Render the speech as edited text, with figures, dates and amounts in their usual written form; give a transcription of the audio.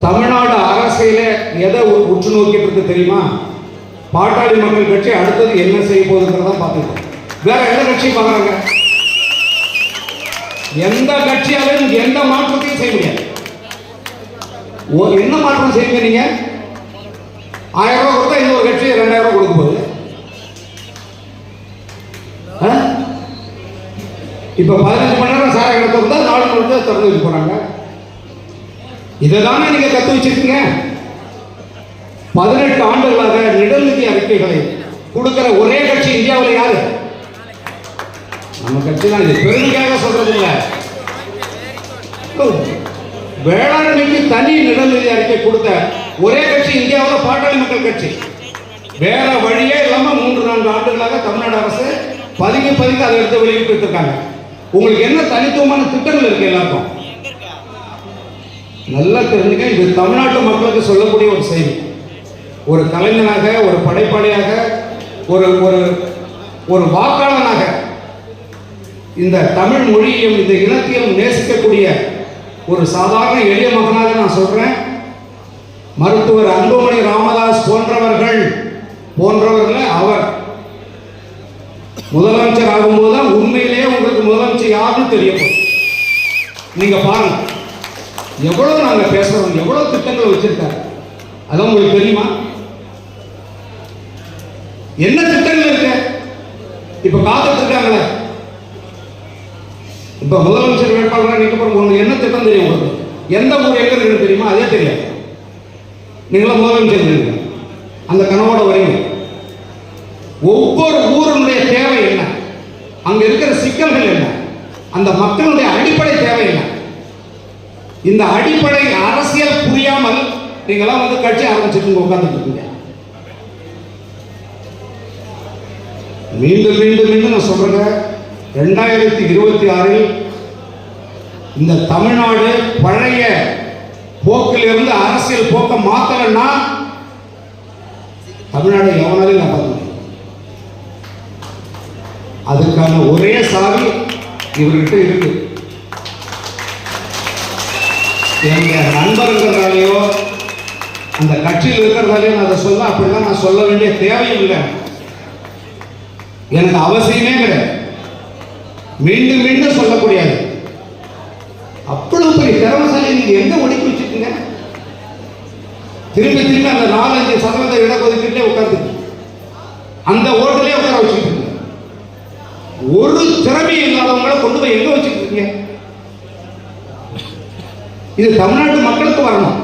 தமிழ்நாடு அரசியல எதை உற்று நோக்கிட்டு இருக்கு தெரியுமா? பாட்டாளி மக்கள் கட்சி அடுத்தது என்ன செய்ய போகுதுங்கிறத பார்த்துக்கோ. வேற எந்த கட்சி பார்க்குறாங்க? எந்த கட்சியாலும் எந்த மாற்றத்தையும் செய்ய முடியாது. என்ன மாற்றம் செய்யுங்க? நீங்க 1000 ரூபாய் கொடுத்தா இன்னொரு கட்சி 2000 ரூபாய் கொடுக்க போகுது. இப்ப 15 மணி நேரம் சாராய கடை திறந்தா 4 மணி நேரம் திறந்து வச்சு போறாங்க. இதை தானே நீங்க கத்து வச்சிருக்கீங்க. 18 ஆண்டுகளாக நிடல்நிதி அறிக்கைகளை கொடுக்கிற ஒரே கட்சி இந்தியாவில் யாரு? நம்ம கட்சி தான். இது பெருமைக்காக சொல்றது இல்ல. வேளாண்மைக்கு தனி நிடல்நிதி அறிக்கை கொடுத்த ஒரே கட்சி இந்தியாவில் பாட்டாளி மக்கள் கட்சி. வேற வழியே இல்லாம 3-4 ஆண்டுகளாக தமிழ்நாடு அரசு பதுங்கி அதை எடுத்து வெளியிட்டு இருக்காங்க. உங்களுக்கு என்ன தனித்துவமான திட்டங்கள் இருக்கு? எல்லாருக்கும் நல்லா தெரிஞ்சுக்க. இது தமிழ்நாட்டு மக்களுக்கு சொல்லக்கூடிய ஒரு செய்தி. ஒரு கலைஞனாக, ஒரு படைப்பாளியாக, ஒரு ஒரு ஒரு வாக்காளனாக இந்த தமிழ் மொழியையும் இந்த இனத்தையும் நேசிக்கக்கூடிய ஒரு சாதாரண எளிய மகனாக நான் சொல்றேன். மருத்துவர் அன்புமணி ராமதாஸ் போன்றவர்கள் அவர் முதலமைச்சர் ஆகும்போது தான் உண்மையிலேயே உங்களுக்கு முதலமைச்சர் யாருன்னு தெரியும். நீங்க பாருங்க எவ்வளவு நாங்க பேசுறோம், எவ்வளவு திட்டங்களை வச்சிருக்காரு. அதான் உங்களுக்கு தெரியுமா? என்ன திட்டங்கள் இருக்கு? இப்ப காத்துட்டு இருக்காங்களே, இப்ப முதலமைச்சர் வேட்பாளராக நிற்க உங்களுக்கு என்ன திட்டம் தெரியும்? உங்களுக்கு எந்த ஊர் எங்க இருக்குன்னு தெரியுமா? அதே தெரியாது. நீங்களும் முதலமைச்சர் இருக்க அந்த கனவோட வரீங்க. ஒவ்வொரு ஊருடைய தேவை என்ன, அங்க இருக்கிற சிக்கல்கள் என்ன, அந்த மக்களுடைய அடிப்படை தேவை என்ன, இந்த அடிப்படை அரசியல் புரியாமல் நீங்களாம் வந்து கட்சி ஆரம்பிச்சிட்டு உட்கார்ந்துட்டு இருக்கீங்க. மீண்டும் மீண்டும் மீண்டும் நான் சொல்றேன், 2026 இந்த தமிழ்நாடு பழைய போக்கிலிருந்து அரசியல் போக்க மாத்தலன்னா தமிழ்நாடு எவனாலும் நான் பார்க்க முடியும். அதுக்கான ஒரே சாவி இவர்கிட்ட இருக்கு. எங்க நண்பர்களாலேயோ அந்த கட்சியில் இருக்கிறதாலேயோ நான் அதை சொல்ல அப்படிலாம் நான் சொல்ல வேண்டிய தேவையும் இல்லை. எனக்கு அவசியமே கிடையாது. மீண்டும் மீண்டும் சொல்லக்கூடியது. அவ்வளவு பெரிய திறமசாலி நீங்க எங்க ஒடுக்கி வச்சிருக்கீங்க? திரும்பி திரும்பி அந்த 4-5% இடஒதுக்கீட்டிலே உட்கார்ந்து அந்த ஓட்டிலே உட்கார வச்சுக்கிட்டு இருக்கீங்க. ஒரு திறமை இல்லாதவங்களை கொண்டு போய் எங்க வச்சுக்கிட்டு இருக்கீங்க? இது தமிழ்நாட்டு மக்களுக்கு வரணும்.